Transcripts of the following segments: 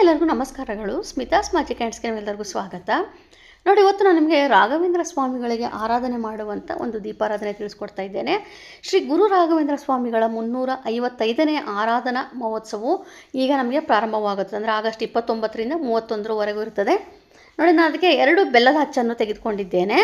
ಎಲ್ಲರಿಗೂ ನಮಸ್ಕಾರಗಳು. ಸ್ಮಿತಾಸ್ ಮ್ಯಾಜಿಕ್ ಹ್ಯಾಂಡ್ಸ್ಗೆ ಎಲ್ಲರಿಗೂ ಸ್ವಾಗತ. ನೋಡಿ, ಇವತ್ತು ನಾನು ನಿಮಗೆ ರಾಘವೇಂದ್ರ ಸ್ವಾಮಿಗಳಿಗೆ ಆರಾಧನೆ ಮಾಡುವಂಥ ಒಂದು ದೀಪಾರಾಧನೆ ತಿಳಿಸ್ಕೊಡ್ತಾ ಇದ್ದೇನೆ. ಶ್ರೀ ಗುರು ರಾಘವೇಂದ್ರ ಸ್ವಾಮಿಗಳ 355ನೇ ಆರಾಧನಾ ಮಹೋತ್ಸವವು ಈಗ ನಮಗೆ ಪ್ರಾರಂಭವಾಗುತ್ತದೆ. ಅಂದರೆ ಆಗಸ್ಟ್ 29ರಿಂದ 31ರವರೆಗೂ ಇರ್ತದೆ. ನೋಡಿ, ನಾನು ಅದಕ್ಕೆ 2 ಬೆಲ್ಲದ ಹಚ್ಚನ್ನು ತೆಗೆದುಕೊಂಡಿದ್ದೇನೆ.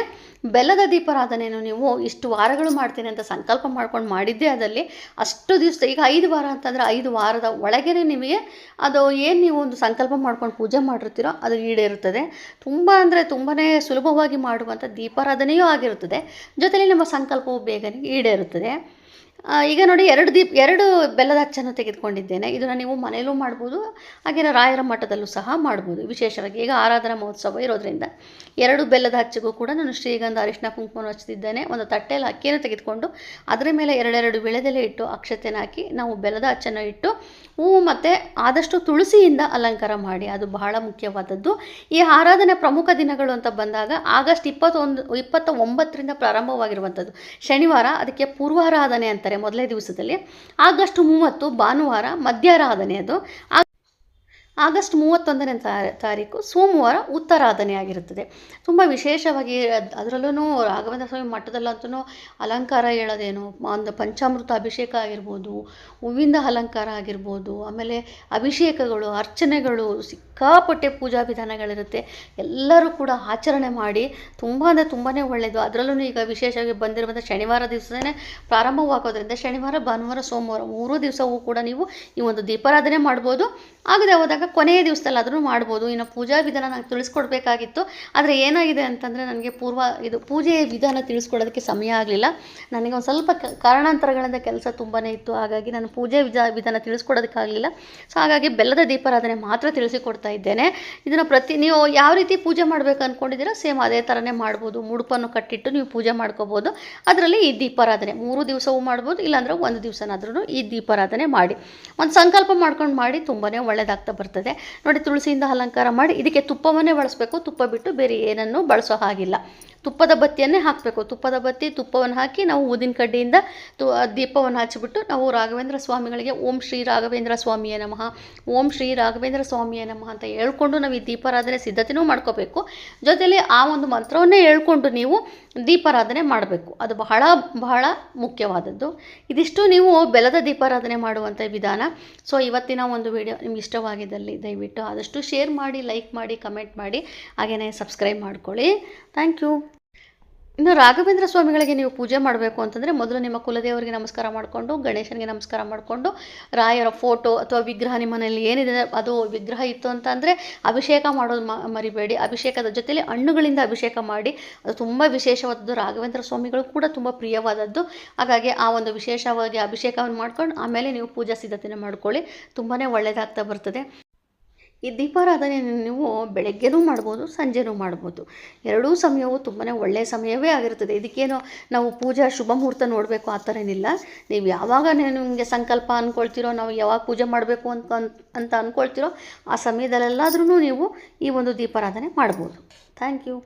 ಬೆಲ್ಲದ ದೀಪಾರಾಧನೆಯನ್ನು ನೀವು ಇಷ್ಟು ವಾರಗಳು ಮಾಡ್ತೀನಿ ಅಂತ ಸಂಕಲ್ಪ ಮಾಡ್ಕೊಂಡು ಮಾಡಿದ್ದೇ ಅದಲ್ಲಿ ಅಷ್ಟು ದಿವಸ, ಈಗ 5 ವಾರ ಅಂತಂದರೆ 5 ವಾರದ ಒಳಗೇ ನಿಮಗೆ ಅದು ಏನು ನೀವು ಒಂದು ಸಂಕಲ್ಪ ಮಾಡ್ಕೊಂಡು ಪೂಜೆ ಮಾಡಿರ್ತೀರೋ ಅದು ಈಡೇರುತ್ತದೆ. ತುಂಬ ಅಂದರೆ ತುಂಬಾ ಸುಲಭವಾಗಿ ಮಾಡುವಂಥ ದೀಪಾರಾಧನೆಯೂ ಆಗಿರುತ್ತದೆ. ಜೊತೆಯಲ್ಲಿ ನಮ್ಮ ಸಂಕಲ್ಪವು ಬೇಗನೆ ಈಡೇರುತ್ತದೆ. ಈಗ ನೋಡಿ, 2 ಬೆಲ್ಲದ ಹಚ್ಚನ್ನು ತೆಗೆದುಕೊಂಡಿದ್ದೇನೆ. ಇದನ್ನು ನೀವು ಮನೆಯಲ್ಲೂ ಮಾಡ್ಬೋದು, ಹಾಗೆಯೇ ರಾಯರ ಮಠದಲ್ಲೂ ಸಹ ಮಾಡ್ಬೋದು. ವಿಶೇಷವಾಗಿ ಈಗ ಆರಾಧನಾ ಮಹೋತ್ಸವ ಇರೋದ್ರಿಂದ 2 ಬೆಲ್ಲದ ಹಚ್ಚಿಗೂ ಕೂಡ ನಾನು ಶ್ರೀಗಂಧ, ಅರಿಶಿನ, ಕುಂಕುಮವನ್ನು ಹಚ್ಚಿದ್ದೇನೆ. ಒಂದು ತಟ್ಟೆಯಲ್ಲಿ ಅಕ್ಕಿಯನ್ನು ತೆಗೆದುಕೊಂಡು ಅದರ ಮೇಲೆ 2 ವೀಳ್ಯದೆಲೆ ಇಟ್ಟು ಅಕ್ಷತೆಯನ್ನು ಹಾಕಿ ನಾವು ಬೆಲ್ಲದ ಹಚ್ಚನ್ನು ಇಟ್ಟು ಹೂವು ಮತ್ತು ಆದಷ್ಟು ತುಳಸಿಯಿಂದ ಅಲಂಕಾರ ಮಾಡಿ. ಅದು ಬಹಳ ಮುಖ್ಯವಾದದ್ದು. ಈ ಆರಾಧನೆ ಪ್ರಮುಖ ದಿನಗಳು ಅಂತ ಬಂದಾಗ ಆಗಸ್ಟ್ 29ರಿಂದ ಪ್ರಾರಂಭವಾಗಿರುವಂಥದ್ದು ಶನಿವಾರ, ಅದಕ್ಕೆ ಪೂರ್ವಾರಾಧನೆ ಅಂತಾರೆ ಮೊದಲೇ ದಿವಸದಲ್ಲಿ. ಆಗಸ್ಟ್ 30 ಭಾನುವಾರ ಮಧ್ಯಾರಾಧನೆ. ಅದು ಆಗಸ್ಟ್ 31ನೇ ತಾರೀಕು ಸೋಮವಾರ ಉತ್ತರಾಧನೆ ಆಗಿರುತ್ತದೆ. ತುಂಬ ವಿಶೇಷವಾಗಿ ಅದರಲ್ಲೂ ರಾಘವೇಂದ್ರ ಸ್ವಾಮಿ ಮಠದಲ್ಲಂತೂ ಅಲಂಕಾರ ಹೇಳೋದೇನು, ಒಂದು ಪಂಚಾಮೃತ ಅಭಿಷೇಕ ಆಗಿರ್ಬೋದು, ಹೂವಿಂದ ಅಲಂಕಾರ ಆಗಿರ್ಬೋದು, ಆಮೇಲೆ ಅಭಿಷೇಕಗಳು, ಅರ್ಚನೆಗಳು, ಸಿಕ್ಕಾಪಟ್ಟೆ ಪೂಜಾ ವಿಧಾನಗಳಿರುತ್ತೆ. ಎಲ್ಲರೂ ಕೂಡ ಆಚರಣೆ ಮಾಡಿ ತುಂಬ ಅಂದರೆ ತುಂಬಾ ಒಳ್ಳೆಯದು. ಅದರಲ್ಲೂ ಈಗ ವಿಶೇಷವಾಗಿ ಬಂದಿರುವಂಥ ಶನಿವಾರ ದಿವಸನೇ ಪ್ರಾರಂಭವಾಗೋದ್ರಿಂದ ಶನಿವಾರ, ಭಾನುವಾರ, ಸೋಮವಾರ 3 ದಿವಸವೂ ಕೂಡ ನೀವು ಈ ಒಂದು ದೀಪಾರಾಧನೆ ಮಾಡ್ಬೋದು. ಆಗದೆ ಹೋದಾಗ ಕೊನೆಯ ದಿವಸದಲ್ಲಾದರೂ ಮಾಡ್ಬೋದು. ಇನ್ನು ಪೂಜಾ ವಿಧಾನ ನನಗೆ ತಿಳಿಸ್ಕೊಡ್ಬೇಕಾಗಿತ್ತು, ಆದರೆ ಏನಾಗಿದೆ ಅಂತಂದರೆ ನನಗೆ ಪೂಜೆಯ ವಿಧಾನ ತಿಳಿಸ್ಕೊಡೋದಕ್ಕೆ ಸಮಯ ಆಗಲಿಲ್ಲ. ನನಗೆ ಒಂದು ಸ್ವಲ್ಪ ಕಾರಣಾಂತರಗಳಿಂದ ಕೆಲಸ ತುಂಬಾ ಇತ್ತು. ಹಾಗಾಗಿ ನಾನು ಪೂಜೆ ವಿಧಾನ ತಿಳಿಸ್ಕೊಡೋದಕ್ಕಾಗಲಿಲ್ಲ. ಸೊ ಹಾಗಾಗಿ ಬೆಲ್ಲದ ದೀಪಾರಾಧನೆ ಮಾತ್ರ ತಿಳಿಸಿಕೊಡ್ತಾ ಇದ್ದೇನೆ. ಇದನ್ನು ನೀವು ಯಾವ ರೀತಿ ಪೂಜೆ ಮಾಡಬೇಕು ಅಂದ್ಕೊಂಡಿದ್ದೀರಾ ಸೇಮ್ ಅದೇ ಥರನೇ ಮಾಡ್ಬೋದು. ಮುಡುಪನ್ನು ಕಟ್ಟಿಟ್ಟು ನೀವು ಪೂಜೆ ಮಾಡ್ಕೋಬೋದು. ಅದರಲ್ಲಿ ಈ ದೀಪಾರಾಧನೆ 3 ದಿವಸವೂ ಮಾಡ್ಬೋದು, ಇಲ್ಲಾಂದರೆ 1 ದಿವಸನಾದ್ರೂ ಈ ದೀಪಾರಾಧನೆ ಮಾಡಿ ಒಂದು ಸಂಕಲ್ಪ ಮಾಡ್ಕೊಂಡು ಮಾಡಿ. ತುಂಬಾ ಒಳ್ಳೆಯದಾಗ್ತಾ ಬರ್ತದೆ. ನೋಡಿ, ತುಳಸಿಯಿಂದ ಅಲಂಕಾರ ಮಾಡಿ ಇದಕ್ಕೆ ತುಪ್ಪವನ್ನೇ ಬಳಸಬೇಕು. ತುಪ್ಪ ಬಿಟ್ಟು ಬೇರೆ ಏನನ್ನೂ ಬಳಸೋ ಹಾಗಿಲ್ಲ. ತುಪ್ಪದ ಬತ್ತಿಯನ್ನೇ ಹಾಕಬೇಕು. ತುಪ್ಪವನ್ನು ಹಾಕಿ ನಾವು ಊದಿನ ಕಡ್ಡಿಯಿಂದ ದೀಪವನ್ನು ಹಚ್ಚಿಬಿಟ್ಟು ನಾವು ರಾಘವೇಂದ್ರ ಸ್ವಾಮಿಗಳಿಗೆ ಓಂ ಶ್ರೀ ರಾಘವೇಂದ್ರ ಸ್ವಾಮಿಯೇ ನಮಃ, ಓಂ ಶ್ರೀ ರಾಘವೇಂದ್ರ ಸ್ವಾಮಿಯೇ ನಮಃ ಅಂತ ಹೇಳ್ಕೊಂಡು ನಾವು ಈ ದೀಪಾರಾಧನೆ ಸಿದ್ಧತೆಯೂ ಮಾಡ್ಕೋಬೇಕು. ಜೊತೆಯಲ್ಲಿ ಆ ಒಂದು ಮಂತ್ರವನ್ನೇ ಹೇಳ್ಕೊಂಡು ನೀವು ದೀಪಾರಾಧನೆ ಮಾಡಬೇಕು. ಅದು ಬಹಳ ಬಹಳ ಮುಖ್ಯವಾದದ್ದು. ಇದಿಷ್ಟು ನೀವು ಬೆಲ್ಲದ ದೀಪಾರಾಧನೆ ಮಾಡುವಂಥ ವಿಧಾನ. ಸೊ ಇವತ್ತಿನ ಒಂದು ವಿಡಿಯೋ ನಿಮ್ಗೆ ಇಷ್ಟವಾಗಿದ್ದಲ್ಲಿ ದಯವಿಟ್ಟು ಆದಷ್ಟು ಶೇರ್ ಮಾಡಿ, ಲೈಕ್ ಮಾಡಿ, ಕಮೆಂಟ್ ಮಾಡಿ, ಹಾಗೆಯೇ ಸಬ್ಸ್ಕ್ರೈಬ್ ಮಾಡ್ಕೊಳ್ಳಿ. Thank you. ಇನ್ನು ರಾಘವೇಂದ್ರ ಸ್ವಾಮಿಗಳಿಗೆ ನೀವು ಪೂಜೆ ಮಾಡಬೇಕು ಅಂತಂದರೆ ಮೊದಲು ನಿಮ್ಮ ಕುಲದೇವರಿಗೆ ನಮಸ್ಕಾರ ಮಾಡಿಕೊಂಡು, ಗಣೇಶನಿಗೆ ನಮಸ್ಕಾರ ಮಾಡಿಕೊಂಡು, ರಾಯರ ಫೋಟೋ ಅಥವಾ ವಿಗ್ರಹ ನಿಮ್ಮ ಮನೆಯಲ್ಲಿ ಏನಿದೆ ಅದು ವಿಗ್ರಹ ಇತ್ತು ಅಂತ ಅಂದರೆ ಅಭಿಷೇಕ ಮಾಡೋದು ಮರಿಬೇಡಿ. ಅಭಿಷೇಕದ ಜೊತೆಯಲ್ಲಿ ಹಣ್ಣುಗಳಿಂದ ಅಭಿಷೇಕ ಮಾಡಿ. ಅದು ತುಂಬ ವಿಶೇಷವಾದದ್ದು. ರಾಘವೇಂದ್ರ ಸ್ವಾಮಿಗಳು ಕೂಡ ತುಂಬ ಪ್ರಿಯವಾದದ್ದು. ಹಾಗಾಗಿ ಆ ಒಂದು ವಿಶೇಷವಾಗಿ ಅಭಿಷೇಕವನ್ನು ಮಾಡ್ಕೊಂಡು ಆಮೇಲೆ ನೀವು ಪೂಜಾ ಸಿದ್ಧತೆಯನ್ನು ಮಾಡ್ಕೊಳ್ಳಿ. ತುಂಬಾ ಒಳ್ಳೆಯದಾಗ್ತಾ ಬರ್ತದೆ. ಈ ದೀಪಾರಾಧನೆಯನ್ನು ನೀವು ಬೆಳಗ್ಗೆನೂ ಮಾಡ್ಬೋದು, ಸಂಜೆನೂ ಮಾಡ್ಬೋದು. 2 ಸಮಯವೂ ತುಂಬಾ ಒಳ್ಳೆಯ ಸಮಯವೇ ಆಗಿರ್ತದೆ. ಇದಕ್ಕೇನು ನಾವು ಪೂಜಾ ಶುಭ ಮುಹೂರ್ತ ನೋಡಬೇಕು ಆ ಥರ ಏನಿಲ್ಲ. ನೀವು ಯಾವಾಗ ನಿಮಗೆ ಸಂಕಲ್ಪ ಅಂದ್ಕೊಳ್ತೀರೋ, ನಾವು ಯಾವಾಗ ಪೂಜೆ ಮಾಡಬೇಕು ಅಂತ ಅಂದ್ಕೊಳ್ತೀರೋ ಆ ಸಮಯದಲ್ಲೆಲ್ಲಾದ್ರೂ ನೀವು ಈ ಒಂದು ದೀಪಾರಾಧನೆ ಮಾಡ್ಬೋದು. Thank you.